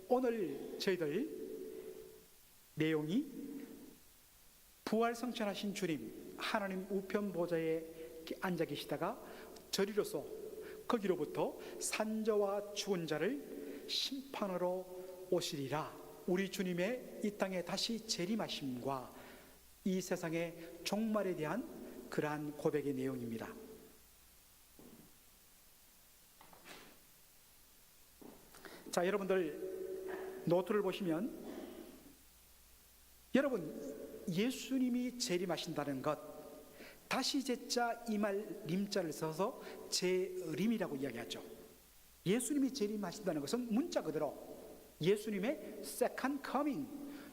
오늘 저희들 내용이 부활성천하신 주님, 하나님 우편 보좌에 앉아 계시다가 저리로서 거기로부터 산자와 죽은 자를 심판하러 오시리라. 우리 주님의 이 땅에 다시 재림하심과 이 세상의 종말에 대한 그러한 고백의 내용입니다. 자, 여러분들 노트를 보시면, 여러분 예수님이 재림하신다는 것, 다시 제자 이말 림자를 써서 재림이라고 이야기하죠. 예수님이 재림하신다는 것은 문자 그대로 예수님의 second coming,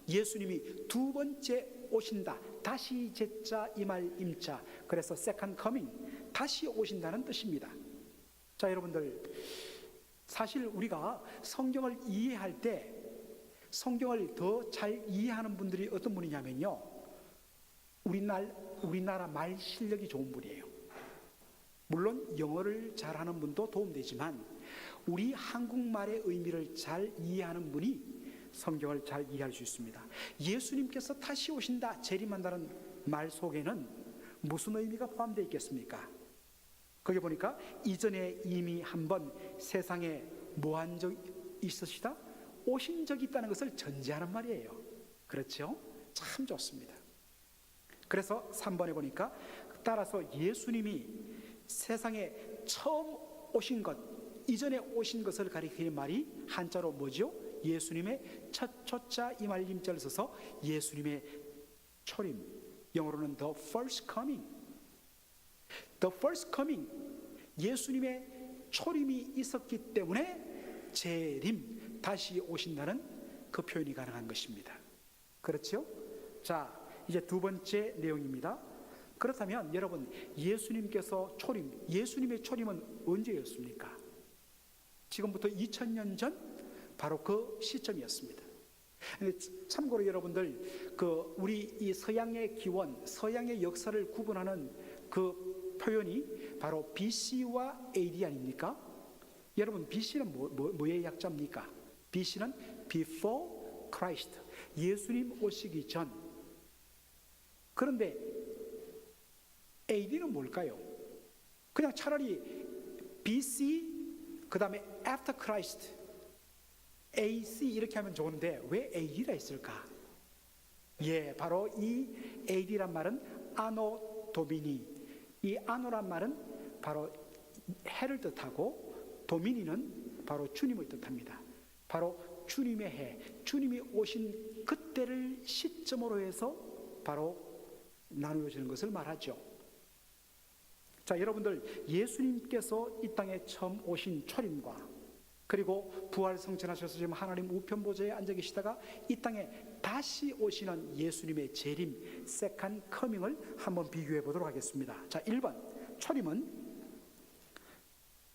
예수님이 두 번째 오신다, 다시 제자 이말 임자, 그래서 second coming, 다시 오신다는 뜻입니다. 자, 여러분들 사실 우리가 성경을 이해할 때 성경을 더 잘 이해하는 분들이 어떤 분이냐면요, 우리나라 말 실력이 좋은 분이에요. 물론 영어를 잘하는 분도 도움되지만 우리 한국말의 의미를 잘 이해하는 분이 성경을 잘 이해할 수 있습니다. 예수님께서 다시 오신다, 재림한다는 말 속에는 무슨 의미가 포함되어 있겠습니까? 거기 보니까 이전에 이미 한번 세상에 뭐한 적 있으시다, 오신 적이 있다는 것을 전제하는 말이에요. 그렇죠? 참 좋습니다. 그래서 3번에 보니까 따라서 예수님이 세상에 처음 오신 것, 이전에 오신 것을 가리키는 말이 한자로 뭐죠? 예수님의 첫 초자 이말림자를 써서 예수님의 초림, 영어로는 the first coming. The first coming, 예수님의 초림이 있었기 때문에 재림, 다시 오신다는 그 표현이 가능한 것입니다. 그렇죠? 자, 이제 두 번째 내용입니다. 그렇다면 여러분, 예수님께서 초림, 예수님의 초림은 언제였습니까? 지금부터 2000년 전 바로 그 시점이었습니다. 참고로 여러분들, 우리 이 서양의 기원, 서양의 역사를 구분하는 그 표현이 바로 BC와 AD 아닙니까? 여러분, BC는 뭐의 약자입니까? BC는 Before Christ, 예수님 오시기 전. 그런데 AD는 뭘까요? 그냥 차라리 BC, 그 다음에 After Christ, AC 이렇게 하면 좋은데 왜 AD라 했을까? 예, 바로 이 AD란 말은 아노 도미니, 이 아노란 말은 바로 해를 뜻하고 도미니는 바로 주님을 뜻합니다. 바로 주님의 해, 주님이 오신 그때를 시점으로 해서 바로 나누어지는 것을 말하죠. 자, 여러분들, 예수님께서 이 땅에 처음 오신 초림과 그리고 부활성천하셔서 지금 하나님 우편 보좌에 앉아 계시다가 이 땅에 다시 오시는 예수님의 재림, 세컨 커밍을 한번 비교해 보도록 하겠습니다. 자, 1번 초림은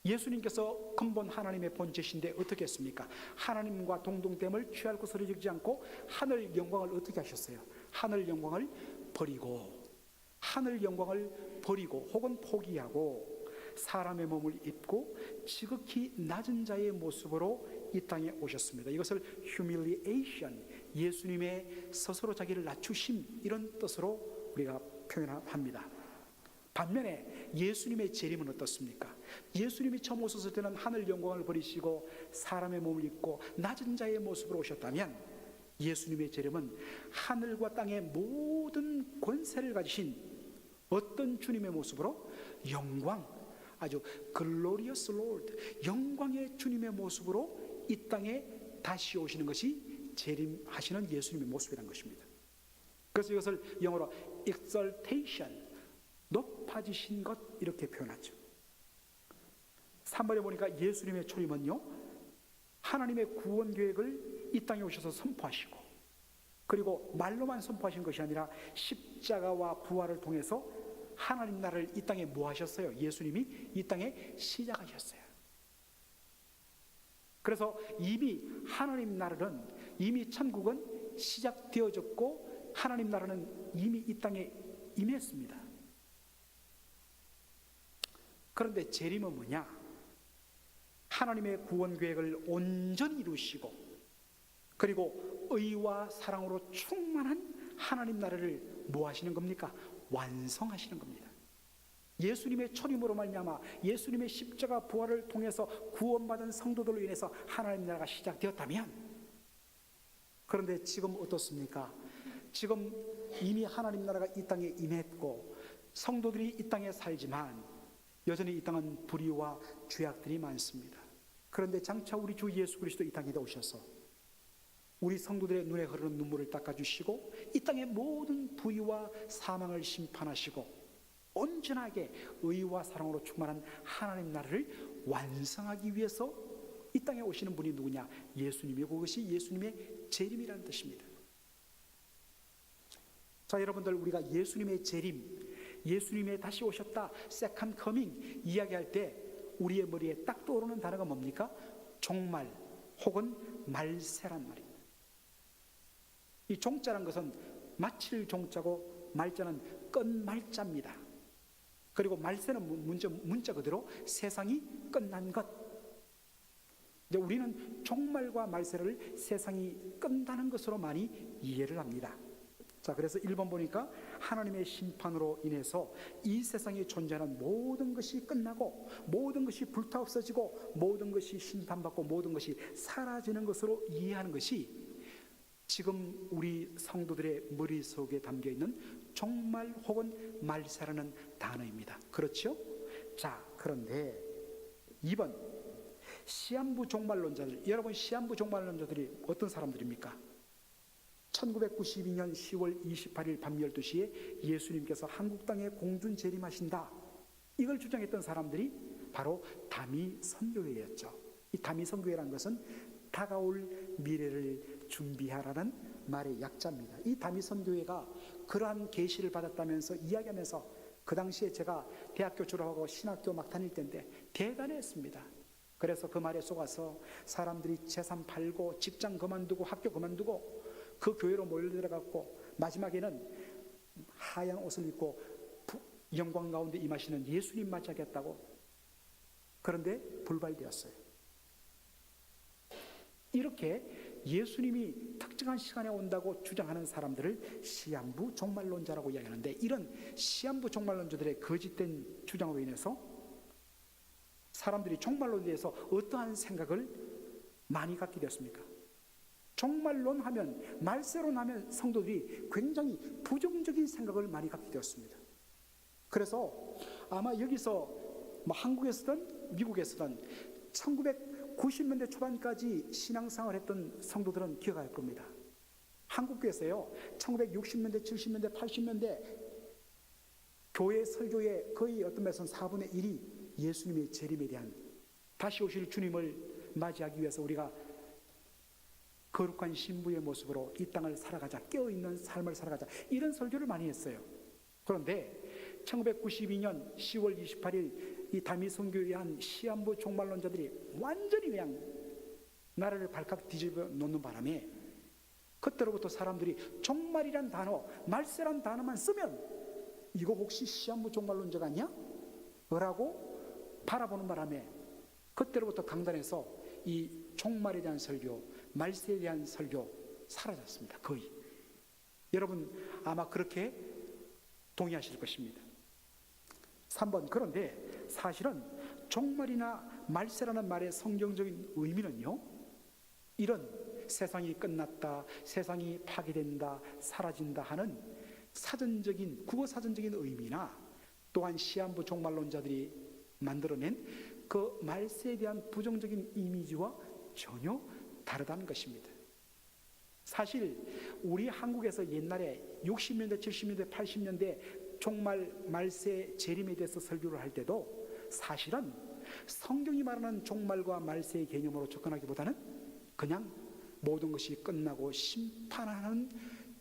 예수님께서 근본 하나님의 본체신데 어떻게 했습니까? 하나님과 동등됨을 취할 것을 여기지 않고 하늘 영광을 어떻게 하셨어요? 하늘 영광을 버리고, 하늘 영광을 버리고 혹은 포기하고 사람의 몸을 입고 지극히 낮은 자의 모습으로 이 땅에 오셨습니다. 이것을 humiliation, 예수님의 스스로 자기를 낮추심, 이런 뜻으로 우리가 표현합니다. 반면에 예수님의 재림은 어떻습니까? 예수님이 처음 오셨을 때는 하늘 영광을 버리시고 사람의 몸을 입고 낮은 자의 모습으로 오셨다면, 예수님의 재림은 하늘과 땅의 모든 권세를 가지신 어떤 주님의 모습으로, 영광, 아주 글로리어스 로드, 영광의 주님의 모습으로 이 땅에 다시 오시는 것이 재림하시는 예수님의 모습이라는 것입니다. 그래서 이것을 영어로 exaltation, 높아지신 것, 이렇게 표현하죠. 3번에 보니까 예수님의 초림은요, 하나님의 구원 계획을 이 땅에 오셔서 선포하시고, 그리고 말로만 선포하신 것이 아니라 십자가와 부활을 통해서 하나님 나라를 이 땅에 뭐 하셨어요? 예수님이 이 땅에 시작하셨어요. 그래서 이미 하나님 나라는, 이미 천국은 시작되어졌고 하나님 나라는 이미 이 땅에 임했습니다. 그런데 재림은 뭐냐? 하나님의 구원 계획을 온전히 이루시고 그리고 의와 사랑으로 충만한 하나님 나라를 뭐 하시는 겁니까? 완성하시는 겁니다. 예수님의 초림으로 말미암아 예수님의 십자가 부활을 통해서 구원받은 성도들로 인해서 하나님 나라가 시작되었다면, 그런데 지금 어떻습니까? 지금 이미 하나님 나라가 이 땅에 임했고 성도들이 이 땅에 살지만 여전히 이 땅은 불의와 죄악들이 많습니다. 그런데 장차 우리 주 예수 그리스도 이 땅에 오셔서 우리 성도들의 눈에 흐르는 눈물을 닦아주시고 이 땅의 모든 불의와 사망을 심판하시고 온전하게 의와 사랑으로 충만한 하나님 나라를 완성하기 위해서 이 땅에 오시는 분이 누구냐? 예수님이고 그것이 예수님의 재림이라는 뜻입니다. 자, 여러분들, 우리가 예수님의 재림, 예수님의 다시 오셨다, 세컨 커밍 이야기할 때 우리의 머리에 딱 떠오르는 단어가 뭡니까? 종말 혹은 말세란 말입니다. 이 종자란 것은 마칠 종자고 말자는 끝말자입니다. 그리고 말세는 문자 그대로 세상이 끝난 것. 이제 우리는 종말과 말세를 세상이 끝나는 것으로 많이 이해를 합니다. 자, 그래서 1번 보니까 하나님의 심판으로 인해서 이 세상에 존재하는 모든 것이 끝나고 모든 것이 불타 없어지고 모든 것이 심판받고 모든 것이 사라지는 것으로 이해하는 것이 지금 우리 성도들의 머릿속에 담겨있는 종말 혹은 말세라는 단어입니다. 그렇죠? 자, 그런데 2번 시한부 종말론자들, 여러분 시한부 종말론자들이 어떤 사람들입니까? 1992년 10월 28일 밤 12시에 예수님께서 한국 땅에 공중 재림하신다, 이걸 주장했던 사람들이 바로 다미 선교회였죠. 이 다미 선교회라는 것은 다가올 미래를 준비하라는 말의 약자입니다. 이 다미 선교회가 그러한 계시를 받았다면서 이야기하면서 그 당시에 제가 대학교 졸업하고 신학교 막 다닐 때인데 대단했습니다. 그래서 그 말에 속아서 사람들이 재산 팔고 직장 그만두고 학교 그만두고 그 교회로 몰려들어갔고 마지막에는 하얀 옷을 입고 영광 가운데 임하시는 예수님 맞이하겠다고. 그런데 불발되었어요. 이렇게 예수님이 특정한 시간에 온다고 주장하는 사람들을 시한부 종말론자라고 이야기하는데, 이런 시한부 종말론자들의 거짓된 주장으로 인해서 사람들이 종말론에 대해서 어떠한 생각을 많이 갖게 되었습니까? 종말론 하면, 말세론 하면 성도들이 굉장히 부정적인 생각을 많이 갖게 되었습니다. 그래서 아마 여기서 한국에서든 미국에서든 1990년대 초반까지 신앙생활을 했던 성도들은 기억할 겁니다. 한국교회에서요 1960년대, 70년대, 80년대 교회 설교의 거의 어떤 면에서는 4분의 1이 예수님의 재림에 대한, 다시 오실 주님을 맞이하기 위해서 우리가 거룩한 신부의 모습으로 이 땅을 살아가자, 깨어있는 삶을 살아가자, 이런 설교를 많이 했어요. 그런데 1992년 10월 28일 이 다미 선교에 한 시한부 종말론자들이 완전히 그냥 나라를 발칵 뒤집어 놓는 바람에 그때로부터 사람들이 종말이란 단어, 말세란 단어만 쓰면 이거 혹시 시한부 종말론자가 아니야? 라고 바라보는 바람에 그때로부터 강단에서 이 종말에 대한 설교, 말세에 대한 설교 사라졌습니다. 거의. 여러분 아마 그렇게 동의하실 것입니다. 3번, 그런데 사실은 종말이나 말세라는 말의 성경적인 의미는요, 이런 세상이 끝났다, 세상이 파괴된다, 사라진다 하는 사전적인, 국어사전적인 의미나 또한 시한부 종말론자들이 만들어낸 그 말세에 대한 부정적인 이미지와 전혀 다르다는 것입니다. 사실 우리 한국에서 옛날에 60년대, 70년대, 80년대 종말, 말세, 재림에 대해서 설교를 할 때도 사실은 성경이 말하는 종말과 말세의 개념으로 접근하기보다는 그냥 모든 것이 끝나고 심판하는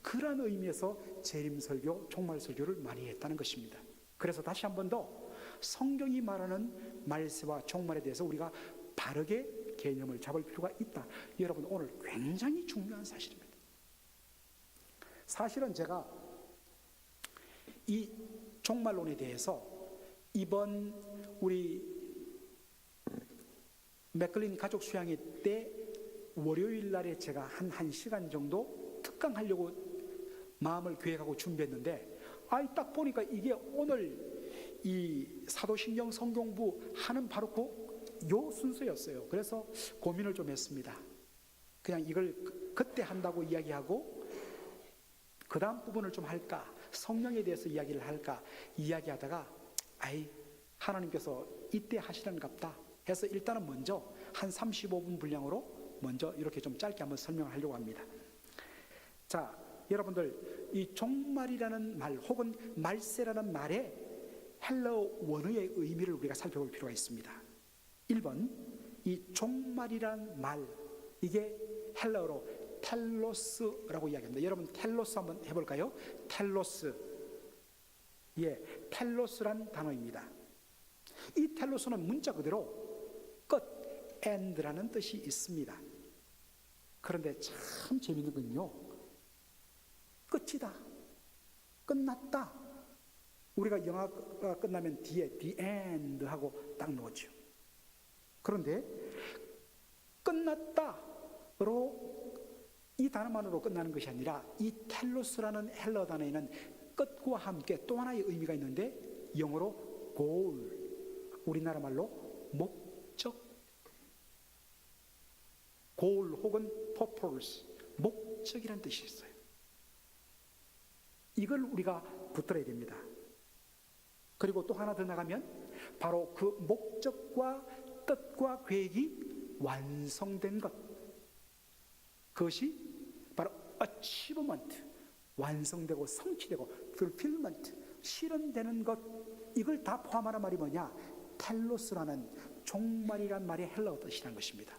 그런 의미에서 재림 설교, 종말 설교를 많이 했다는 것입니다. 그래서 다시 한 번 더 성경이 말하는 말세와 종말에 대해서 우리가 바르게 개념을 잡을 필요가 있다. 여러분 오늘 굉장히 중요한 사실입니다. 사실은 제가 이 종말론에 대해서 이번 우리 맥클린 가족 수양회 때 월요일 날에 제가 한 1시간 정도 특강하려고 마음을 계획하고 준비했는데, 딱 보니까 이게 오늘 이 사도신경 성경부 하는 바로 요 순서였어요. 그래서 고민을 좀 했습니다. 그냥 이걸 그때 한다고 이야기하고 그 다음 부분을 좀 할까, 성령에 대해서 이야기를 할까 이야기하다가 하나님께서 이때 하시는갑다 해서 일단은 먼저 한 35분 분량으로 먼저 이렇게 좀 짧게 한번 설명을 하려고 합니다. 자, 여러분들, 이 종말이라는 말 혹은 말세라는 말의 헬라어 원어의 의미를 우리가 살펴볼 필요가 있습니다. 1번, 이 종말이라는 말, 이게 헬라어로 텔로스라고 이야기합니다. 여러분, 텔로스 한번 해볼까요? 텔로스. 텔로스란 단어입니다. 이 텔로스는 문자 그대로 끝, end라는 뜻이 있습니다. 그런데 참 재밌는 건요, 끝이다, 끝났다. 우리가 영화가 끝나면 뒤에 the end 하고 딱 놓죠. 그런데 끝났다로 이 단어만으로 끝나는 것이 아니라 이 텔로스라는 헬라어 단어에는 끝과 함께 또 하나의 의미가 있는데, 영어로 goal, 우리나라 말로 목적, goal 혹은 purpose, 목적이라는 뜻이 있어요. 이걸 우리가 붙들어야 됩니다. 그리고 또 하나 더 나가면 바로 그 목적과 뜻과 계획이 완성된 것, 그것이 바로 achievement, 완성되고 성취되고 fulfillment, 실현되는 것, 이걸 다 포함하는 말이 뭐냐? 텔로스라는 종말이란 말의 헬라어 뜻이라는 것입니다.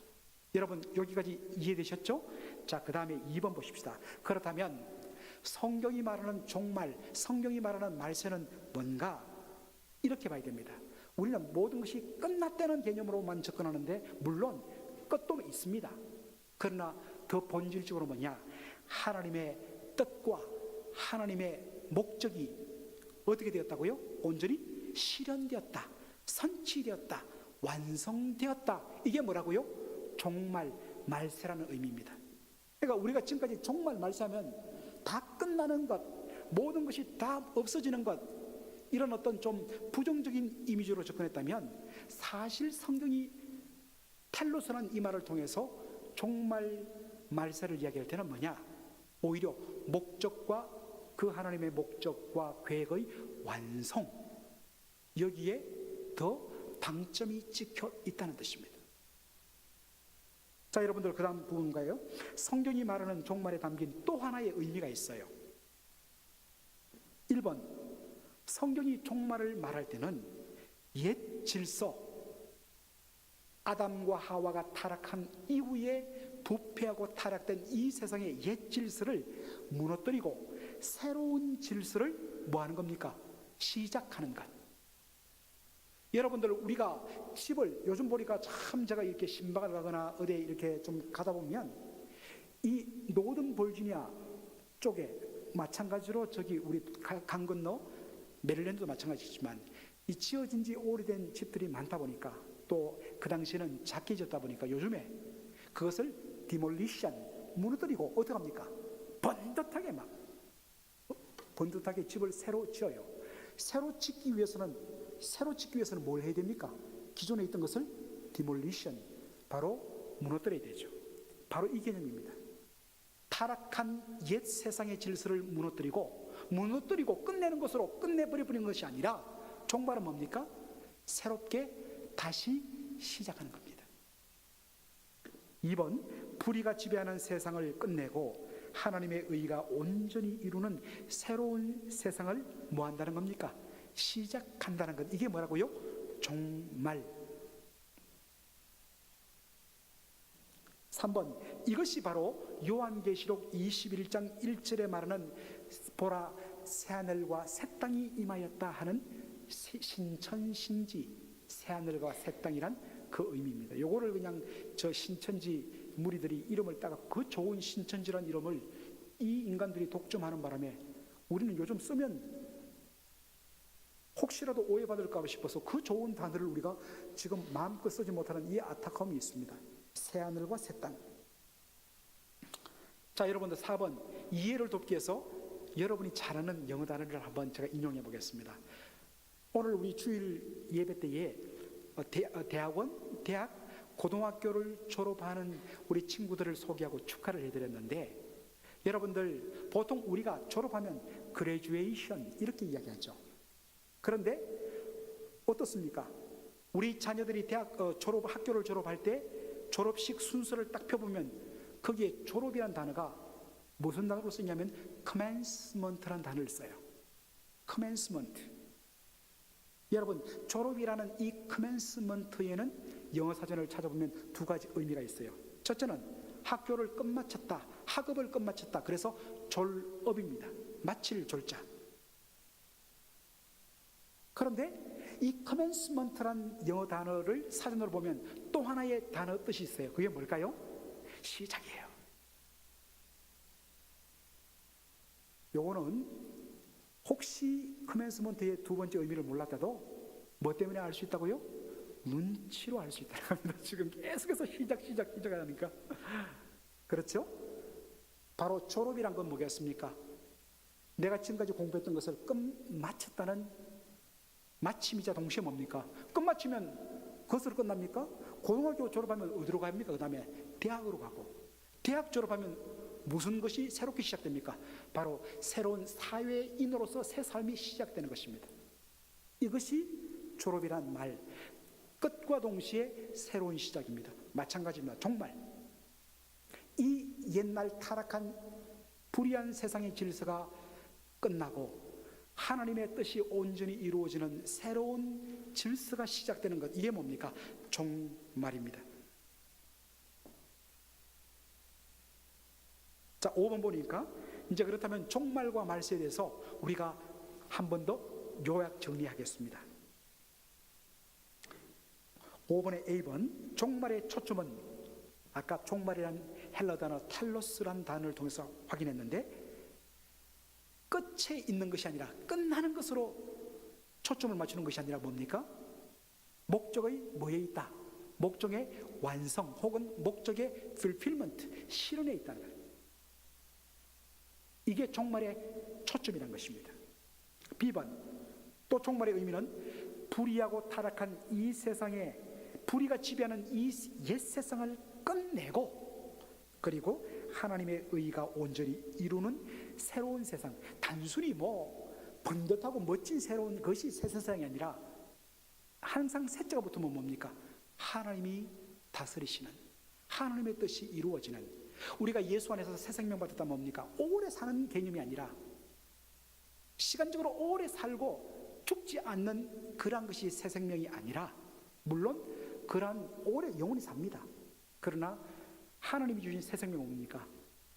여러분, 여기까지 이해되셨죠? 자, 그 다음에 2번 보십시다. 그렇다면 성경이 말하는 종말, 성경이 말하는 말세는 뭔가? 이렇게 봐야 됩니다. 우리는 모든 것이 끝났다는 개념으로만 접근하는데, 물론 끝도 있습니다. 그러나 더 본질적으로 뭐냐? 하나님의 뜻과 하나님의 목적이 어떻게 되었다고요? 온전히 실현되었다, 성취되었다, 완성되었다. 이게 뭐라고요? 종말, 말세라는 의미입니다. 그러니까 우리가 지금까지 종말, 말세하면 다 끝나는 것, 모든 것이 다 없어지는 것, 이런 어떤 좀 부정적인 이미지로 접근했다면, 사실 성경이 텔로스라는 이 말을 통해서 종말, 말세를 이야기할 때는 뭐냐? 오히려 목적과 그 하나님의 목적과 계획의 완성, 여기에 더 방점이 찍혀 있다는 뜻입니다. 자, 여러분들, 그 다음 부분인가요? 성경이 말하는 종말에 담긴 또 하나의 의미가 있어요. 1번, 성경이 종말을 말할 때는 옛 질서, 아담과 하와가 타락한 이후에 부패하고 타락된 이 세상의 옛 질서를 무너뜨리고 새로운 질서를 뭐 하는 겁니까? 시작하는 것. 여러분들, 우리가 집을 요즘 보니까 참, 제가 이렇게 신박을 가거나 어디 이렇게 좀 가다 보면 이 노던 버지니아 쪽에, 마찬가지로 저기 우리 강 건너 메릴랜드도 마찬가지지만, 이 지어진 지 오래된 집들이 많다 보니까, 또 그 당시에는 작게 지었다 보니까 요즘에 그것을 디몰리션, 무너뜨리고 어떻게 합니까? 번듯하게 집을 새로 지어요. 새로 짓기 위해서는 뭘 해야 됩니까? 기존에 있던 것을 디몰리션, 바로 무너뜨려야 되죠. 바로 이 개념입니다. 타락한 옛 세상의 질서를 무너뜨리고 끝내는 것으로 끝내버리는 것이 아니라, 종말은 뭡니까? 새롭게 다시 시작하는 겁니다. 2번, 불의가 지배하는 세상을 끝내고 하나님의 의가 온전히 이루는 새로운 세상을 뭐 한다는 겁니까? 시작한다는 것. 이게 뭐라고요? 종말. 3번, 이것이 바로 요한계시록 21장 1절에 말하는 보라, 새하늘과 새 땅이 임하였다 하는 신천신지, 새하늘과 새 땅이란 그 의미입니다. 요거를 그냥 저 신천지 무리들이 이름을 따가 그 좋은 신천지란 이름을 이 인간들이 독점하는 바람에, 우리는 요즘 쓰면 혹시라도 오해받을까 싶어서 그 좋은 단어를 우리가 지금 마음껏 쓰지 못하는 이 안타까움이 있습니다. 새하늘과 새 땅. 자, 여러분들 4번 이해를 돕기 위해서 여러분이 잘하는 영어 단어를 한번 제가 인용해 보겠습니다. 오늘 우리 주일 예배 때에 대학원, 대학, 고등학교를 졸업하는 우리 친구들을 소개하고 축하를 해드렸는데, 여러분들 보통 우리가 졸업하면 graduation 이렇게 이야기하죠. 그런데 어떻습니까? 우리 자녀들이 대학 학교를 졸업할 때 졸업식 순서를 딱 펴보면 거기에 졸업이라는 단어가 무슨 단어로 쓰냐면 commencement라는 단어를 써요. commencement. 여러분, 졸업이라는 이 commencement에는 영어 사전을 찾아보면 두 가지 의미가 있어요. 첫째는 학교를 끝마쳤다, 학업을 끝마쳤다. 그래서 졸업입니다. 마칠 졸자. 그런데 이 commencement란 영어 단어를 사전으로 보면 또 하나의 단어 뜻이 있어요. 그게 뭘까요? 시작이에요. 요거는 혹시 commencement의 두 번째 의미를 몰랐다도 뭐 때문에 알 수 있다고요? 눈치로 알 수 있다는 겁니다. 지금 계속해서 시작 하니까. 그렇죠? 바로 졸업이란 건 뭐겠습니까? 내가 지금까지 공부했던 것을 끝마쳤다는 마침이자 동시에 뭡니까? 끝마치면 그것으로 끝납니까? 고등학교 졸업하면 어디로 갑니까? 그 다음에 대학으로 가고, 대학 졸업하면 무슨 것이 새롭게 시작됩니까? 바로 새로운 사회인으로서 새 삶이 시작되는 것입니다. 이것이 졸업이란 말, 끝과 동시에 새로운 시작입니다. 마찬가지입니다. 정말 이 옛날 타락한 불의한 세상의 질서가 끝나고 하나님의 뜻이 온전히 이루어지는 새로운 질서가 시작되는 것, 이게 뭡니까? 종말입니다. 자, 5번 보니까 이제 그렇다면 종말과 말세에 대해서 우리가 한 번 더 요약 정리하겠습니다. 5번의 A번, 종말의 초점은 아까 종말이란 헬라 단어 텔로스란 단어를 통해서 확인했는데, 끝에 있는 것이 아니라 끝나는 것으로 초점을 맞추는 것이 아니라 뭡니까? 목적의 뭐에 있다? 목적의 완성 혹은 목적의 fulfillment, 실현에 있다는 거예요. 이게 종말의 초점이라는 것입니다. B번, 또 종말의 의미는 불의하고 타락한 이 세상에, 불의가 지배하는 이 옛 세상을 끝내고, 그리고 하나님의 의가 온전히 이루는 새로운 세상. 단순히 번듯하고 멋진 새로운 것이 새 세상이 아니라 항상 셋째가 붙으면 뭡니까? 하나님이 다스리시는, 하나님의 뜻이 이루어지는, 우리가 예수 안에서 새 생명 받았다 뭡니까? 오래 사는 개념이 아니라 시간적으로 오래 살고 죽지 않는 그러한 것이 새 생명이 아니라, 물론 그러한 오래 영원히 삽니다. 그러나 하나님이 주신 새 생명은 뭡니까?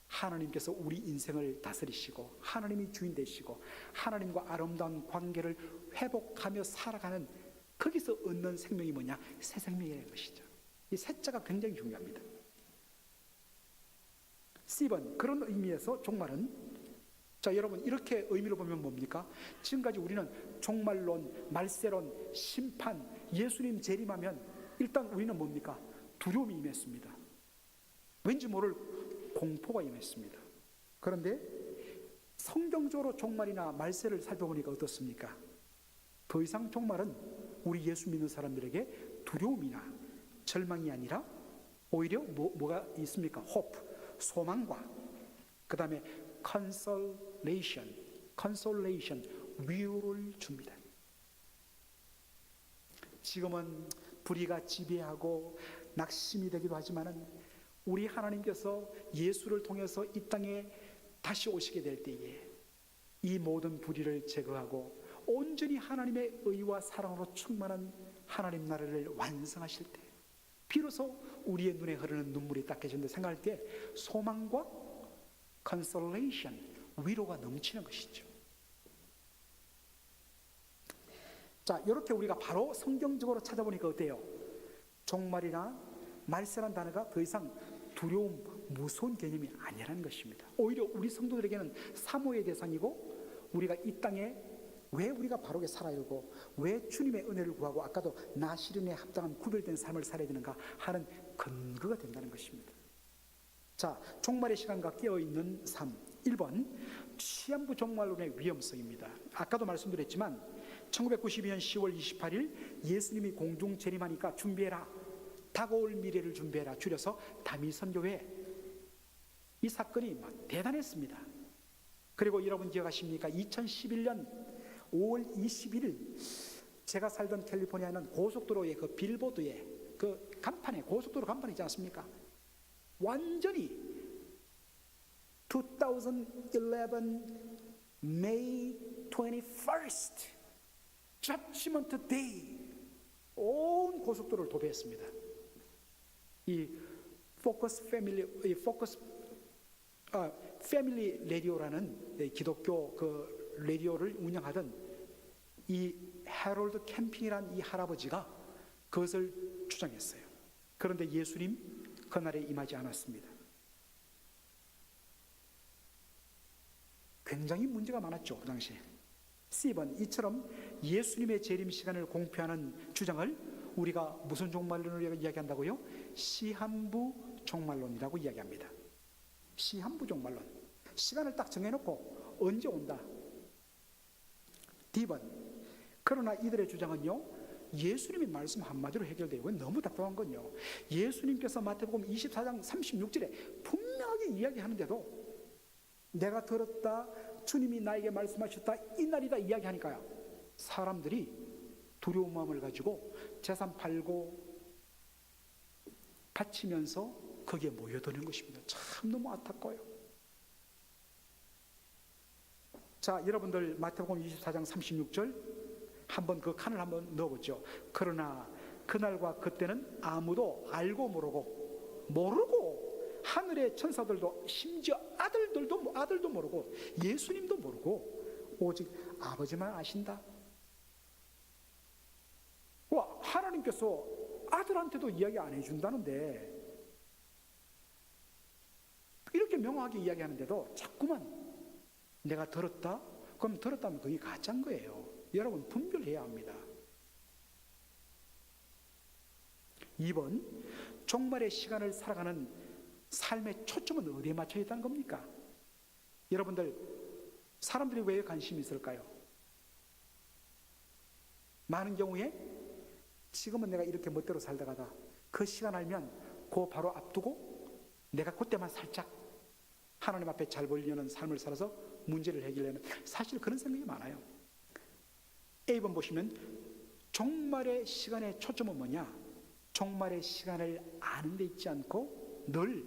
하나님께서 우리 인생을 다스리시고 하나님이 주인 되시고 하나님과 아름다운 관계를 회복하며 살아가는, 거기서 얻는 생명이 뭐냐? 새 생명이라는 것이죠. 이 셋자가 굉장히 중요합니다. C번, 그런 의미에서 종말은, 자 여러분, 이렇게 의미를 보면 뭡니까? 지금까지 우리는 종말론, 말세론, 심판, 예수님 재림하면 일단 우리는 뭡니까? 두려움이 임했습니다. 왠지 모를 공포가 임했습니다. 그런데 성경적으로 종말이나 말세를 살펴보니까 어떻습니까? 더 이상 종말은 우리 예수 믿는 사람들에게 두려움이나 절망이 아니라 오히려 뭐가 있습니까? hope, 소망과 그 다음에 consolation, 위로를 줍니다. 지금은 불의가 지배하고 낙심이 되기도 하지만은 우리 하나님께서 예수를 통해서 이 땅에 다시 오시게 될 때에 이 모든 불의를 제거하고 온전히 하나님의 의와 사랑으로 충만한 하나님 나라를 완성하실 때 비로소 우리의 눈에 흐르는 눈물이 닦여진다 생각할 때 소망과 consolation, 위로가 넘치는 것이죠. 자, 이렇게 우리가 바로 성경적으로 찾아보니까 어때요? 종말이나 말세라는 단어가 더 이상 두려움, 무서운 개념이 아니라는 것입니다. 오히려 우리 성도들에게는 사모의 대상이고, 우리가 이 땅에 왜 우리가 바르게 살아야 되고 왜 주님의 은혜를 구하고 아까도 나 실현에 합당한 구별된 삶을 살아야 되는가 하는 근거가 된다는 것입니다. 자, 종말의 시간과 깨어있는 삶. 1번, 시한부 종말론의 위험성입니다. 아까도 말씀드렸지만 1992년 10월 28일 예수님이 공중 재림하니까 준비해라, 다가올 미래를 준비해라, 줄여서 다미선교회, 이 사건이 막 대단했습니다. 그리고 여러분 기억하십니까? 2011년 5월 21일 제가 살던 캘리포니아는 고속도로의 그 빌보드에 그 간판에, 고속도로 간판이 있지 않습니까? 완전히 2011 May 21st Judgment Day, 온 고속도로를 도배했습니다. 이 포커스 패밀리 라디오라는 기독교 그 라디오를 운영하던 이 해롤드 캠핑이라는 이 할아버지가 그것을 주장했어요. 그런데 예수님 그날에 임하지 않았습니다. 굉장히 문제가 많았죠, 그 당시에. C번, 이처럼 예수님의 재림 시간을 공표하는 주장을 우리가 무슨 종말론을 이야기한다고요? 시한부 종말론이라고 이야기합니다. 시한부 종말론. 시간을 딱 정해놓고 언제 온다. D번, 그러나 이들의 주장은요, 예수님의 말씀 한마디로 해결돼요. 너무 답답한 건요, 예수님께서 마태복음 24장 36절에 분명하게 이야기하는데도 내가 들었다, 주님이 나에게 말씀하셨다, 이날이다 이야기하니까요, 사람들이 두려운 마음을 가지고 재산 팔고 바치면서 거기에 모여드는 것입니다. 참 너무 안타까워요. 자, 여러분들 마태복음 24장 36절 한번 그 칸을 한번 넣어보죠. 그러나 그날과 그때는 아무도 알고 모르고 하늘의 천사들도 심지어 아들도 모르고 예수님도 모르고 오직 아버지만 아신다. 와, 하나님께서 아들한테도 이야기 안 해준다는데, 이렇게 명확하게 이야기하는데도 자꾸만 내가 들었다? 그럼 들었다면 그게 가짜인 거예요. 여러분 분별해야 합니다. 2번, 종말의 시간을 살아가는 삶의 초점은 어디에 맞춰야 있다는 겁니까? 여러분들, 사람들이 왜 관심이 있을까요? 많은 경우에 지금은 내가 이렇게 멋대로 살다가다 그 시간 알면 그거 바로 앞두고 내가 그때만 살짝 하나님 앞에 잘 보이려는 삶을 살아서 문제를 해결하는, 사실 그런 생각이 많아요. A번 보시면 종말의 시간의 초점은 뭐냐? 종말의 시간을 아는 데 있지 않고 늘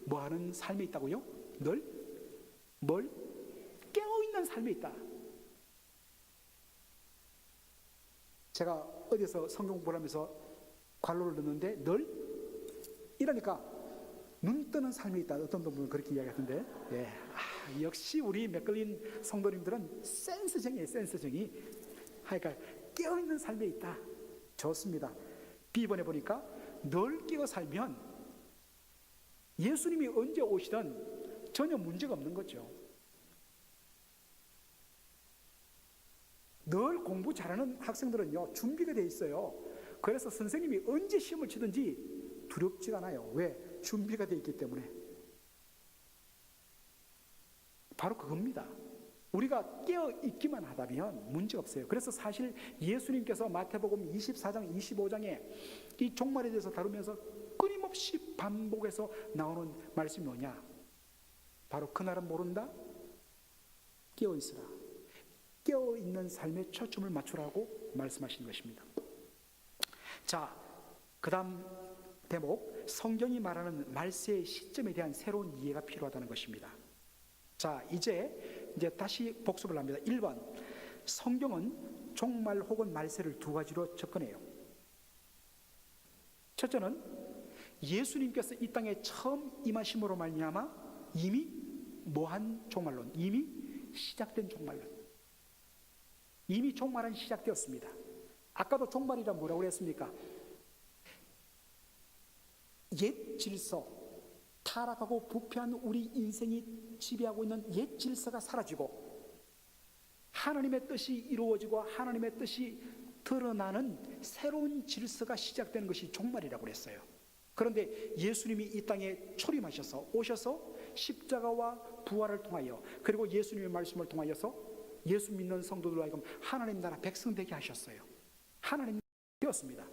뭐하는 삶에 있다고요? 늘 뭘? 깨어있는 삶에 있다. 제가 어디서 성경 공부를 하면서 관로를 넣는데 늘 이러니까 눈 뜨는 삶이 있다. 어떤 분은 그렇게 이야기하던데, 예. 역시 우리 맥걸린 성도님들은 센스쟁이에요, 센스쟁이. 그러니까 깨어있는 삶에 있다. 좋습니다. B번에 보니까 늘 깨어 살면 예수님이 언제 오시든 전혀 문제가 없는 거죠. 늘 공부 잘하는 학생들은요, 준비가 돼 있어요. 그래서 선생님이 언제 시험을 치든지 두렵지가 않아요. 왜? 준비가 돼 있기 때문에. 바로 그겁니다. 우리가 깨어있기만 하다면 문제 없어요. 그래서 사실 예수님께서 마태복음 24장 25장에 이 종말에 대해서 다루면서 끊임없이 반복해서 나오는 말씀이 뭐냐? 바로 그날은 모른다, 깨어있으라. 깨어있는 삶에 초점을 맞추라고 말씀하신 것입니다. 자, 그 다음 대목, 성경이 말하는 말세의 시점에 대한 새로운 이해가 필요하다는 것입니다. 자, 이제 다시 복습을 합니다. 1번, 성경은 종말 혹은 말세를 두 가지로 접근해요. 첫째는 예수님께서 이 땅에 처음 임하심으로 말미암아 이미 뭐한 종말론, 이미 시작된 종말론, 이미 종말은 시작되었습니다. 아까도 종말이란 뭐라고 그랬습니까? 옛 질서, 타락하고 부패한 우리 인생이 지배하고 있는 옛 질서가 사라지고 하나님의 뜻이 이루어지고 하나님의 뜻이 드러나는 새로운 질서가 시작되는 것이 종말이라고 그랬어요. 그런데 예수님이 이 땅에 초림하셔서 오셔서 십자가와 부활을 통하여, 그리고 예수님의 말씀을 통하여서 예수 믿는 성도들로 하여금 하나님 나라 백성 되게 하셨어요. 하나님 되었습니다.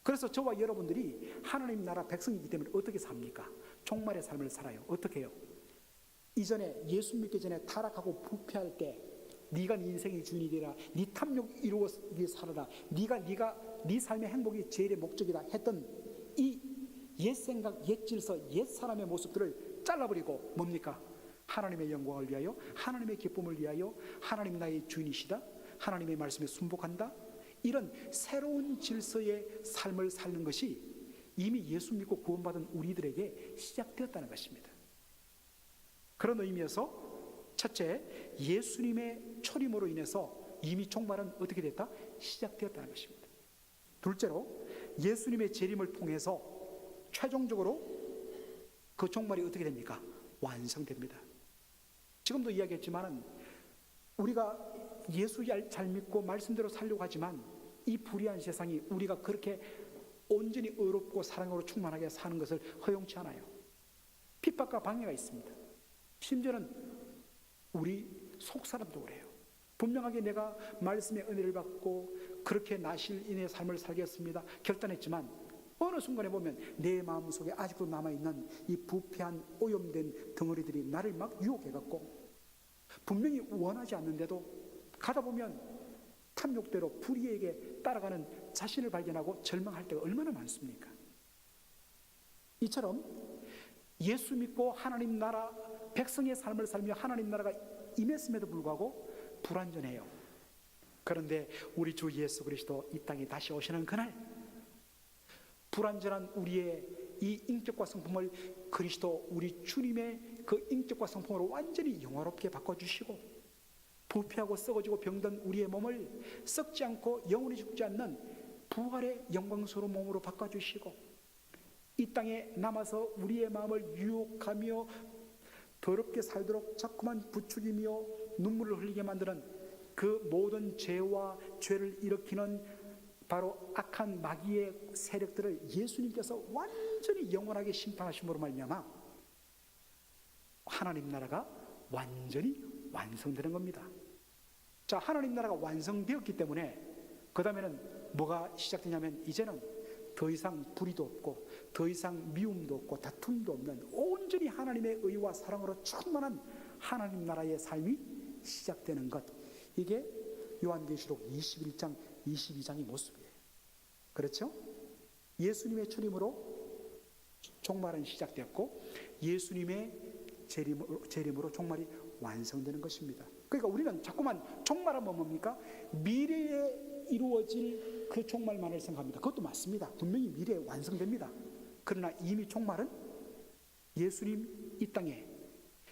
그래서 저와 여러분들이 하나님 나라 백성이기 때문에 어떻게 삽니까? 종말의 삶을 살아요. 어떻게 해요? 이전에 예수 믿기 전에 타락하고 부패할 때 네가 네 인생의 주인이 되라, 네 탐욕 이루어지게 살아라, 네 삶의 행복이 제일의 목적이다 했던 이 옛 생각, 옛 질서, 옛 사람의 모습들을 잘라버리고 뭡니까? 하나님의 영광을 위하여, 하나님의 기쁨을 위하여, 하나님 나의 주인이시다, 하나님의 말씀에 순복한다, 이런 새로운 질서의 삶을 사는 것이 이미 예수 믿고 구원받은 우리들에게 시작되었다는 것입니다. 그런 의미에서 첫째, 예수님의 초림으로 인해서 이미 종말은 어떻게 됐다? 시작되었다는 것입니다. 둘째로, 예수님의 재림을 통해서 최종적으로 그 종말이 어떻게 됩니까? 완성됩니다. 지금도 이야기했지만 우리가 예수 잘 믿고 말씀대로 살려고 하지만 이 불의한 세상이 우리가 그렇게 온전히 의롭고 사랑으로 충만하게 사는 것을 허용치 않아요. 핍박과 방해가 있습니다. 심지어는 우리 속사람도 그래요. 분명하게 내가 말씀의 은혜를 받고 그렇게 나실인의 삶을 살겠습니다 결단했지만 어느 순간에 보면 내 마음속에 아직도 남아있는 이 부패한 오염된 덩어리들이 나를 막 유혹해갖고 분명히 원하지 않는데도 가다 보면 탐욕대로 불의에게 따라가는 자신을 발견하고 절망할 때가 얼마나 많습니까? 이처럼 예수 믿고 하나님 나라 백성의 삶을 살며 하나님 나라가 임했음에도 불구하고 불완전해요. 그런데 우리 주 예수 그리스도 이 땅에 다시 오시는 그날, 불완전한 우리의 이 인격과 성품을 그리스도 우리 주님의 그 인격과 성품으로 완전히 영화롭게 바꿔주시고, 부패하고 썩어지고 병든 우리의 몸을 썩지 않고 영원히 죽지 않는 부활의 영광스러운 몸으로 바꿔주시고, 이 땅에 남아서 우리의 마음을 유혹하며 더럽게 살도록 자꾸만 부추기며 눈물을 흘리게 만드는 그 모든 죄와 죄를 일으키는 바로 악한 마귀의 세력들을 예수님께서 완전히 영원하게 심판하심으로 말미암아 하나님 나라가 완전히 완성되는 겁니다. 자, 하나님 나라가 완성되었기 때문에 그 다음에는 뭐가 시작되냐면 이제는 더 이상 불의도 없고 더 이상 미움도 없고 다툼도 없는 온전히 하나님의 의와 사랑으로 충만한 하나님 나라의 삶이 시작되는 것, 이게 요한계시록 21장 22장의 모습이에요. 그렇죠? 예수님의 출임으로 종말은 시작되었고 예수님의 재림으로 종말이 완성되는 것입니다. 그러니까 우리는 자꾸만 종말하면 뭡니까? 미래에 이루어질 그 종말만을 생각합니다. 그것도 맞습니다. 분명히 미래에 완성됩니다. 그러나 이미 종말은 예수님 이 땅에,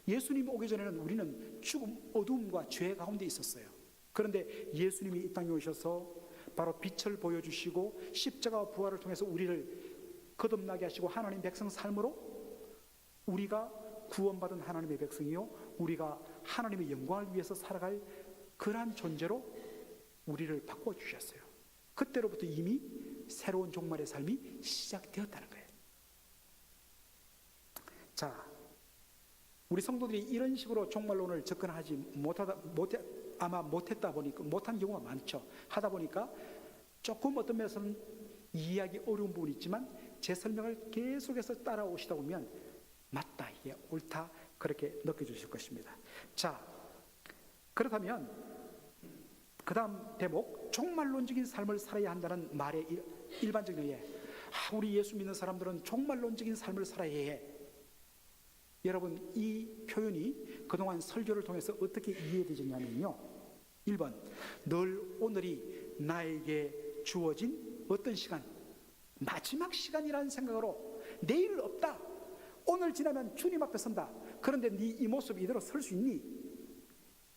예수님 오기 전에는 우리는 죽음, 어두움과 죄 가운데 있었어요. 그런데 예수님이 이 땅에 오셔서 바로 빛을 보여주시고 십자가와 부활을 통해서 우리를 거듭나게 하시고 하나님 백성 삶으로 우리가 구원받은 하나님의 백성이요, 우리가 하나님의 영광을 위해서 살아갈 그러한 존재로 우리를 바꿔주셨어요. 그때로부터 이미 새로운 종말의 삶이 시작되었다는 거예요. 자, 우리 성도들이 이런 식으로 종말론을 접근하지 못했다 보니까, 못한 경우가 많죠. 하다 보니까 조금 어떤 면에서는 이해하기 어려운 부분이 있지만 제 설명을 계속해서 따라오시다 보면 맞다, 이게 옳다, 그렇게 느껴주실 것입니다. 자, 그렇다면 그 다음 대목, 종말론적인 삶을 살아야 한다는 말의 일반적인 의해, 우리 예수 믿는 사람들은 종말론적인 삶을 살아야 해. 여러분, 이 표현이 그동안 설교를 통해서 어떻게 이해되셨냐면요, 1번, 늘 오늘이 나에게 주어진 어떤 시간, 마지막 시간이라는 생각으로 내일 없다, 오늘 지나면 주님 앞에 선다. 그런데 네 이 모습 이대로 설 수 있니?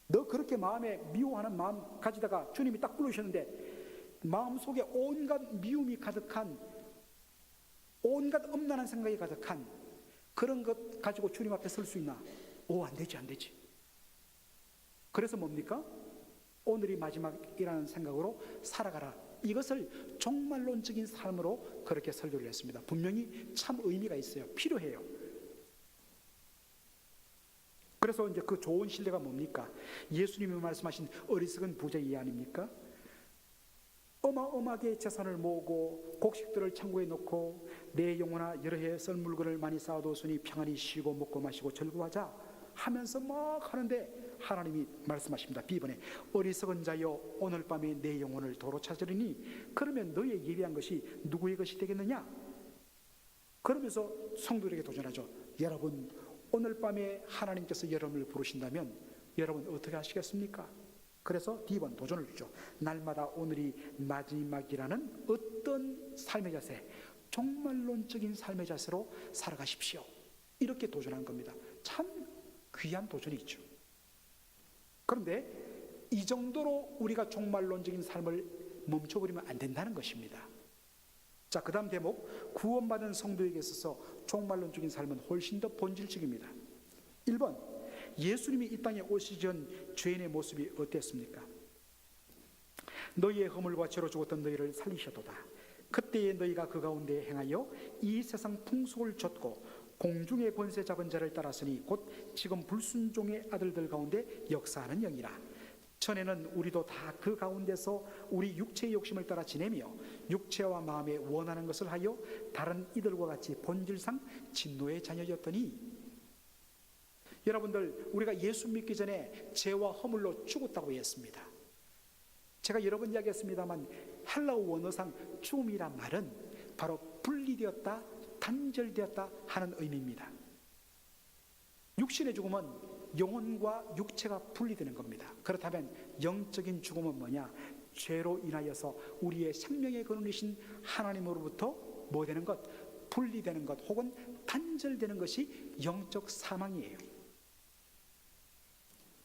너 그렇게 마음에 미워하는 마음 가지다가 주님이 딱 부르셨는데 마음속에 온갖 미움이 가득한, 온갖 엄란한 생각이 가득한 그런 것 가지고 주님 앞에 설 수 있나? 안 되지, 안 되지. 그래서 뭡니까? 오늘이 마지막이라는 생각으로 살아가라. 이것을 종말론적인 삶으로 그렇게 설교를 했습니다. 분명히 참 의미가 있어요. 필요해요. 그래서 이제 그 좋은 신뢰가 뭡니까? 예수님이 말씀하신 어리석은 부자의 예 아닙니까? 어마어마하게 재산을 모으고 곡식들을 창고에 넣고 내 영혼아 여러 해 쓸 물건을 많이 쌓아두었으니 평안히 쉬고 먹고 마시고 즐거워하자 하면서 막 하는데 하나님이 말씀하십니다. B번에 어리석은 자여 오늘 밤에 내 영혼을 도로 찾으리니 그러면 너의 예비한 것이 누구의 것이 되겠느냐? 그러면서 성도들에게 도전하죠. 여러분 오늘 밤에 하나님께서 여러분을 부르신다면 여러분 어떻게 하시겠습니까? 그래서 D번 도전을 주죠. 날마다 오늘이 마지막이라는 어떤 삶의 자세, 종말론적인 삶의 자세로 살아가십시오. 이렇게 도전한 겁니다. 참 귀한 도전이 있죠. 그런데 이 정도로 우리가 종말론적인 삶을 멈춰버리면 안 된다는 것입니다. 자, 그 다음 대목, 구원받은 성도에게 있어서 종말론적인 삶은 훨씬 더 본질적입니다. 1번, 예수님이 이 땅에 오시기 전 죄인의 모습이 어땠습니까? 너희의 허물과 죄로 죽었던 너희를 살리셨도다. 그때에 너희가 그 가운데 행하여 이 세상 풍속을 좇고 공중의 권세 잡은 자를 따랐으니 곧 지금 불순종의 아들들 가운데 역사하는 영이라. 전에는 우리도 다 그 가운데서 우리 육체의 욕심을 따라 지내며 육체와 마음에 원하는 것을 하여 다른 이들과 같이 본질상 진노의 자녀였더니. 여러분들 우리가 예수 믿기 전에 죄와 허물로 죽었다고 했습니다. 제가 여러 번 이야기했습니다만 헬라어 원어상 죽음이란 말은 바로 분리되었다, 단절되었다 하는 의미입니다. 육신의 죽음은 영혼과 육체가 분리되는 겁니다. 그렇다면 영적인 죽음은 뭐냐? 죄로 인하여서 우리의 생명의 근원이신 하나님으로부터 뭐 되는 것? 분리되는 것 혹은 단절되는 것이 영적 사망이에요.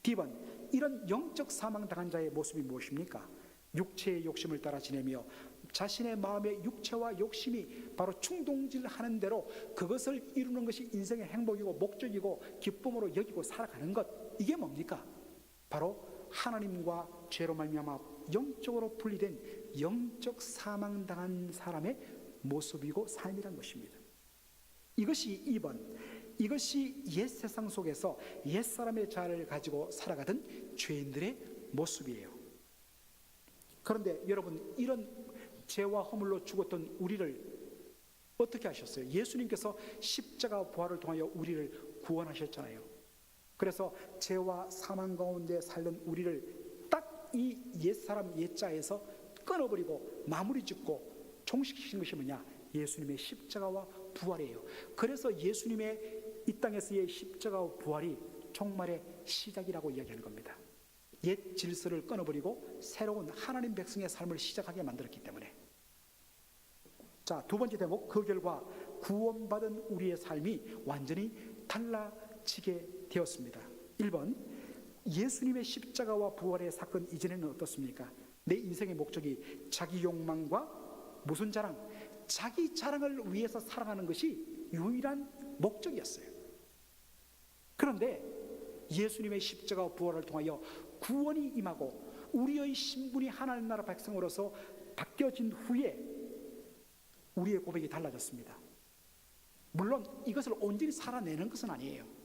D번, 이런 영적 사망 당한 자의 모습이 무엇입니까? 육체의 욕심을 따라 지내며 자신의 마음의 육체와 욕심이 바로 충동질하는 대로 그것을 이루는 것이 인생의 행복이고 목적이고 기쁨으로 여기고 살아가는 것. 이게 뭡니까? 바로 하나님과 죄로 말미암아 영적으로 분리된 영적 사망 당한 사람의 모습이고 삶이란 것입니다. 이것이 2번, 이것이 옛 세상 속에서 옛사람의 자아를 가지고 살아가던 죄인들의 모습이에요. 그런데 여러분 이런 죄와 허물로 죽었던 우리를 어떻게 하셨어요? 예수님께서 십자가 부활을 통하여 우리를 구원하셨잖아요. 그래서 죄와 사망 가운데 살던 우리를 딱 이 옛사람 옛자에서 끊어버리고 마무리 짓고 종식시킨 것이 뭐냐? 예수님의 십자가와 부활이에요. 그래서 예수님의 이 땅에서의 십자가와 부활이 종말의 시작이라고 이야기하는 겁니다. 옛 질서를 끊어버리고 새로운 하나님 백성의 삶을 시작하게 만들었기 때문에. 자, 두 번째 대목, 그 결과 구원받은 우리의 삶이 완전히 달라지게 되었습니다. 1번, 예수님의 십자가와 부활의 사건 이전에는 어떻습니까? 내 인생의 목적이 자기 욕망과 무슨 자랑? 자기 자랑을 위해서 살아가는 것이 유일한 목적이었어요. 그런데 예수님의 십자가와 부활을 통하여 구원이 임하고 우리의 신분이 하나님 나라 백성으로서 바뀌어진 후에 우리의 고백이 달라졌습니다. 물론 이것을 온전히 살아내는 것은 아니에요.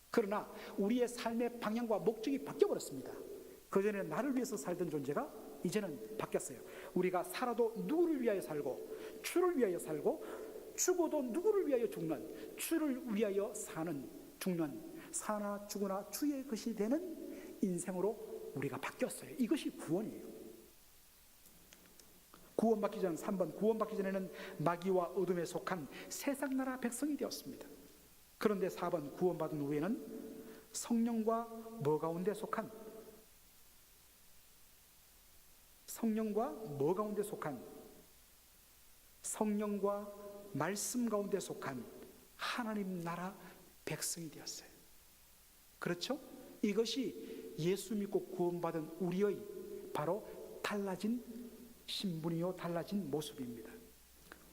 그러나 우리의 삶의 방향과 목적이 바뀌어버렸습니다. 그전에는 나를 위해서 살던 존재가 이제는 바뀌었어요. 우리가 살아도 누구를 위하여 살고 주를 위하여 살고 죽어도 누구를 위하여 죽는, 주를 위하여 사는, 죽는, 사나 죽으나 주의 것이 되는 인생으로 우리가 바뀌었어요. 이것이 구원이에요. 구원받기 전 3번, 구원받기 전에는 마귀와 어둠에 속한 세상 나라 백성이 되었습니다. 그런데 4번, 구원받은 후에는 성령과 뭐 가운데 속한, 성령과 뭐 가운데 속한, 성령과 말씀 가운데 속한 하나님 나라 백성이 되었어요. 그렇죠? 이것이 예수 믿고 구원받은 우리의 바로 달라진 신분이요 달라진 모습입니다.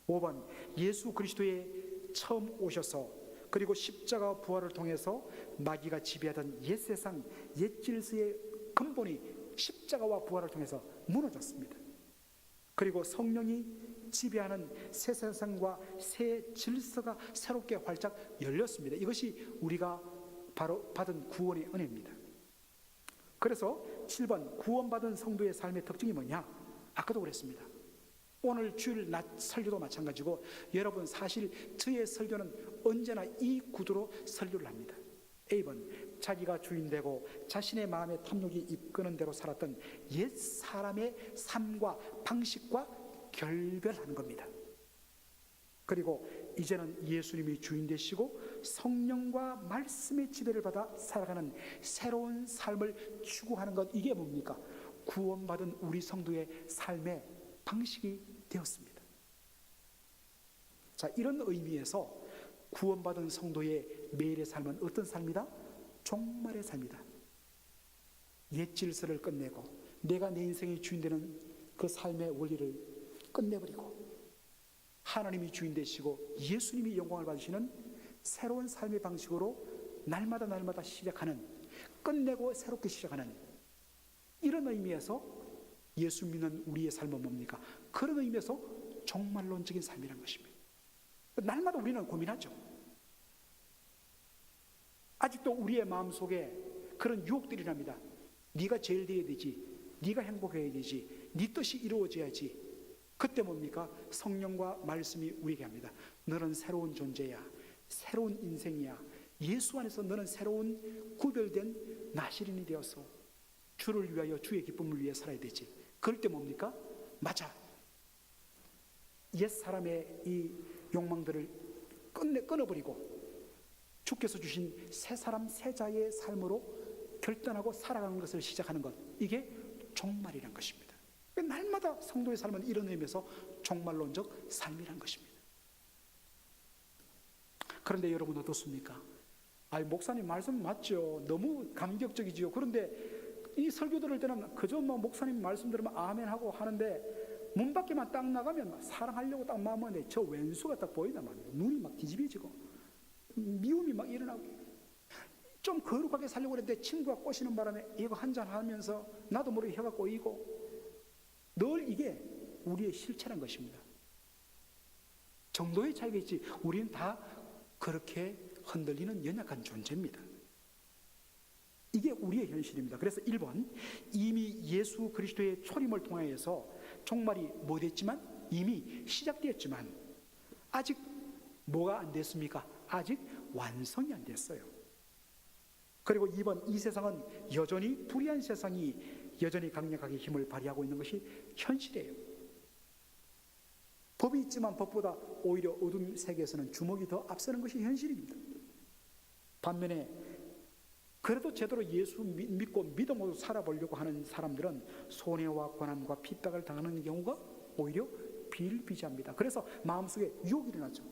5번, 예수 그리스도에 처음 오셔서 그리고 십자가 부활을 통해서 마귀가 지배하던 옛세상 옛 질서의 근본이 십자가와 부활을 통해서 무너졌습니다. 그리고 성령이 지배하는 새 세상과 새 질서가 새롭게 활짝 열렸습니다. 이것이 우리가 바로 받은 구원의 은혜입니다. 그래서 7번, 구원받은 성도의 삶의 특징이 뭐냐? 아까도 그랬습니다. 오늘 주일 낮 설교도 마찬가지고, 여러분 사실 저의 설교는 언제나 이 구도로 설교를 합니다. A번, 자기가 주인되고 자신의 마음의 탐욕이 이끄는 대로 살았던 옛 사람의 삶과 방식과 결별하는 겁니다. 그리고 이제는 예수님이 주인 되시고 성령과 말씀의 지배를 받아 살아가는 새로운 삶을 추구하는 것, 이게 뭡니까? 구원받은 우리 성도의 삶의 방식이 되었습니다. 자, 이런 의미에서 구원받은 성도의 매일의 삶은 어떤 삶이다? 종말의 삶이다. 옛 질서를 끝내고 내가 내 인생의 주인 되는 그 삶의 원리를 끝내버리고 하나님이 주인 되시고 예수님이 영광을 받으시는 새로운 삶의 방식으로 날마다 시작하는, 끝내고 새롭게 시작하는, 이런 의미에서 예수 믿는 우리의 삶은 뭡니까? 그런 의미에서 종말론적인 삶이라는 것입니다. 날마다 우리는 고민하죠. 아직도 우리의 마음속에 그런 유혹들이 납니다. 네가 제일 돼야 되지, 네가 행복해야 되지, 네 뜻이 이루어져야지. 그때 뭡니까? 성령과 말씀이 우리에게 합니다. 너는 새로운 존재야, 새로운 인생이야. 예수 안에서 너는 새로운 구별된 나시린이 되어서 주를 위하여, 주의 기쁨을 위해 살아야 되지. 그럴 때 뭡니까? 맞아, 옛 사람의 이 욕망들을 끊어버리고 주께서 주신 새 사람 새 자의 삶으로 결단하고 살아가는 것을 시작하는 것, 이게 종말이란 것입니다. 날마다 성도의 삶은 이런 의미에서 종말론적 삶이란 것입니다. 그런데 여러분 어떻습니까? 목사님 말씀 맞죠? 너무 감격적이지요. 그런데 이 설교 들을 때는 그저 목사님 말씀 들으면 아멘 하고 하는데, 문 밖에만 딱 나가면 막 사랑하려고 딱 마음에 저 왼수가 딱 보인단 말이에요. 눈이 막 뒤집어지고 미움이 막 일어나고, 좀 거룩하게 살려고 했는데 친구가 꼬시는 바람에 이거 한잔 하면서 나도 모르게 혀가 꼬이고, 늘 이게 우리의 실체란 것입니다. 정도의 차이가 있지 우리는 다 그렇게 흔들리는 연약한 존재입니다. 이게 우리의 현실입니다. 그래서 1번, 이미 예수 그리스도의 초림을 통하여서 종말이 못했지만, 이미 시작되었지만 아직 뭐가 안 됐습니까? 아직 완성이 안 됐어요. 그리고 2번, 이 세상은 여전히 불의한 세상이 여전히 강력하게 힘을 발휘하고 있는 것이 현실이에요. 법이 있지만 법보다 오히려 어둠 세계에서는 주먹이 더 앞서는 것이 현실입니다. 반면에 그래도 제대로 예수 믿고 믿음으로 살아보려고 하는 사람들은 손해와 고난과 핍박을 당하는 경우가 오히려 비일비재합니다. 그래서 마음속에 유혹이 일어나죠.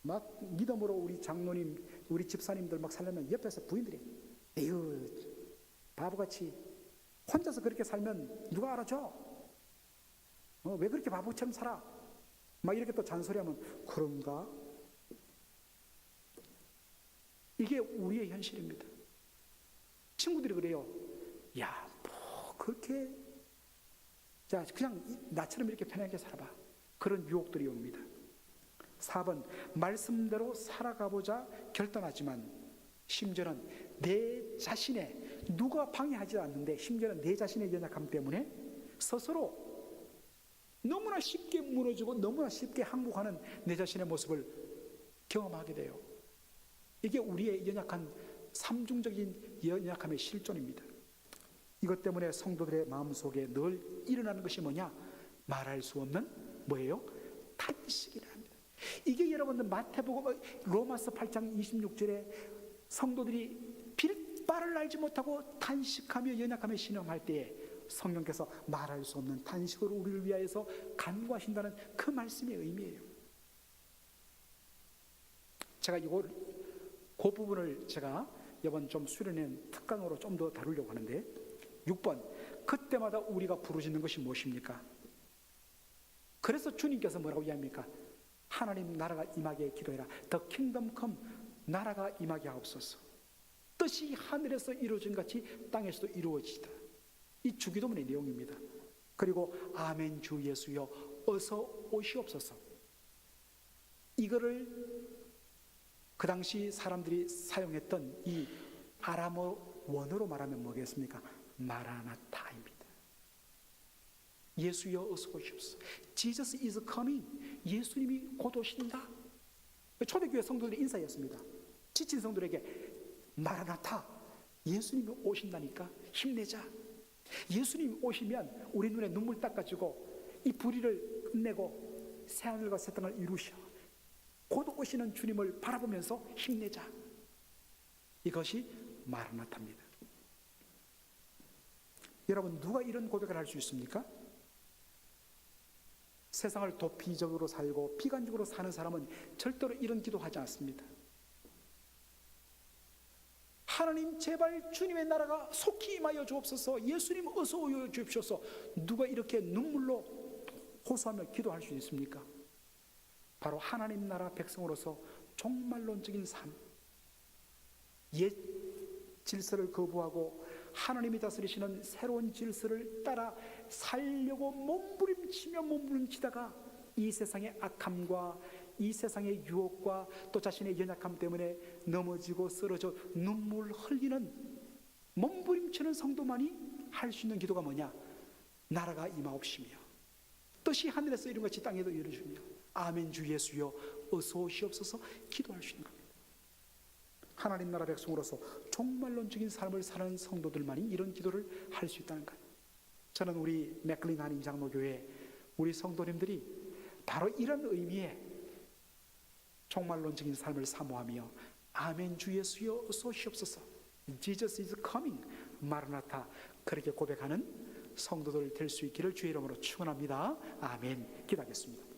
막 믿음으로 우리 장로님, 우리 집사님들 막 살려면 옆에서 부인들이 에휴 바보같이 혼자서 그렇게 살면 누가 알아줘? 왜 그렇게 바보처럼 살아? 막 이렇게 또 잔소리하면 그런가? 이게 우리의 현실입니다. 친구들이 그래요. 야, 뭐 그렇게 자 그냥 나처럼 이렇게 편하게 살아봐. 그런 유혹들이 옵니다. 4번, 말씀대로 살아가보자 결단하지만 심지어는 내 자신의, 누가 방해하지 않는데 심지어는 내 자신의 연약함 때문에 스스로 너무나 쉽게 무너지고 너무나 쉽게 항복하는 내 자신의 모습을 경험하게 돼요. 이게 우리의 연약한 삼중적인 연약함의 실존입니다. 이것 때문에 성도들의 마음속에 늘 일어나는 것이 뭐냐? 말할 수 없는 뭐예요? 탄식이라 합니다. 이게 여러분들 마태복음 로마서 8장 26절에 성도들이 빌바를 알지 못하고 탄식하며 연약함에 신음할 때에 성령께서 말할 수 없는 탄식으로 우리를 위하여서 간구하신다는 그 말씀의 의미예요. 제가 그 부분을 제가 이번 좀 수련회 특강으로 좀 더 다루려고 하는데, 6번, 그때마다 우리가 부르짖는 것이 무엇입니까? 그래서 주님께서 뭐라고 이야기합니까? 하나님 나라가 임하게 기도해라. The kingdom come, 나라가 임하게 하옵소서. 뜻이 하늘에서 이루어진 같이 땅에서도 이루어지다. 이 주기도문의 내용입니다. 그리고 아멘 주 예수여 어서 오시옵소서. 이거를 그 당시 사람들이 사용했던 이 아람어 원어로 말하면 뭐겠습니까? 마라나타입니다. 예수여 어서 오시옵소서. Jesus is coming. 예수님이 곧 오신다. 초대교회 성도들의 인사였습니다. 지친 성도들에게 마라나타, 예수님이 오신다니까 힘내자. 예수님이 오시면 우리 눈에 눈물 닦아주고 이 불의를 끝내고 새하늘과 새 땅을 이루셔. 곧 오시는 주님을 바라보면서 힘내자. 이것이 마라나타입니다. 여러분, 누가 이런 고백을 할 수 있습니까? 세상을 도피적으로 살고 비관적으로 사는 사람은 절대로 이런 기도하지 않습니다. 하나님 제발 주님의 나라가 속히 임하여 주옵소서. 예수님 어서 오여 주옵소서. 누가 이렇게 눈물로 호소하며 기도할 수 있습니까? 바로 하나님 나라 백성으로서 종말론적인 삶, 옛 질서를 거부하고 하나님이 다스리시는 새로운 질서를 따라 살려고 몸부림치다가 이 세상의 악함과 이 세상의 유혹과 또 자신의 연약함 때문에 넘어지고 쓰러져 눈물 흘리는 몸부림치는 성도만이 할 수 있는 기도가 뭐냐? 나라가 임하옵시며 뜻이 하늘에서 이룬 것이 땅에도 이루어지며 아멘 주 예수여 어서 오시옵소서 기도할 수 있는 겁니다. 하나님 나라 백성으로서 종말론적인 삶을 사는 성도들만이 이런 기도를 할 수 있다는 거예요. 저는 우리 맥클린 한인 장로교회 우리 성도님들이 바로 이런 의미의 종말론적인 삶을 사모하며 아멘 주 예수여 어서 오시옵소서 Jesus is coming 마라나타 그렇게 고백하는 성도들 될 수 있기를 주의 이름으로 축원합니다. 아멘. 기도하겠습니다.